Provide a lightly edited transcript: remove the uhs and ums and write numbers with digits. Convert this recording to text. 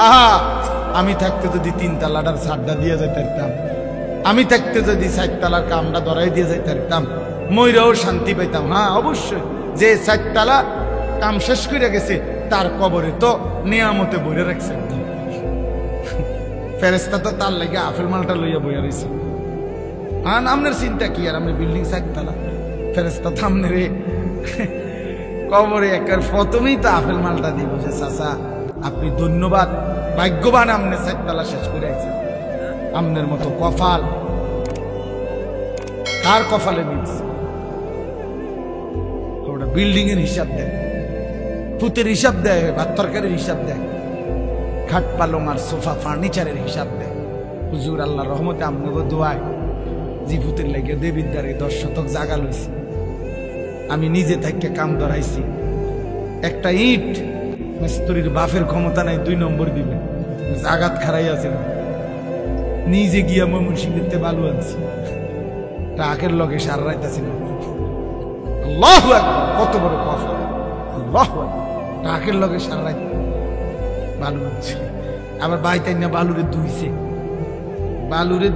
আহা, আমি থাকতে যদি 3 তালাটার ছাড়টা দিয়ে যাইতে পারতাম, আমি থাকতে যদি 4 তালার কামটা ধরাই দিয়ে যাইতে পারতাম, ময়রাও শান্তি পাইতাম। হ্যাঁ অবশ্যই, যে 4 তালা কাম শেষ করে গেছে তার কবরে তো নিয়ামতে বইরে রাখছে। ফেরেস্তা তো তার লাগে আপেল মালটা লইয়া বইয়া রয়েছে। হ্যাঁ, আপনার চিন্তা কি? আর আমরা বিল্ডিং 4 তালা, ফেরেস্তা থামনে রে কবরে একের প্রথমেই তো আপেল মালটা দিব যে চাচা আপনি ধন্যবাদ, ভাগ্যবান, আপনি 4 তালা শেষ করে আইছেন। আপনার মতো কপাল কার কপালে মিলছে? ওটা বিল্ডিং এর হিসাব দেয়, ফুতের হিসাব দেয়, ভাত তরকারির হিসাব দেয়, খাট পালং আর সোফা ফার্নিচারের হিসাব দেয়। হুজুর আল্লাহর রহমতে আপনাকে দোয়ায় জিফুতের লেগে দেবিদ্বারে 10 শতক জায়গা লইছি। আমি নিজে থেকে কাম ধরাইছি। একটা ইট মিস্ত্রির বাফের ক্ষমতা নাই 2 নম্বর দিবে, জাগাত খারাই আছে। নিজে গিয়া ময়মনসিংহেতে বালু আনছি, ট্রাকের লগে সার রাইতাছি না। আল্লাহু আকবার, কত বড় কফা! আল্লাহু আকবার, ট্রাকের লগে সার রাইত বালু আনছি। আবার বাইতাই না বালুরে ধুইছে, বালুরে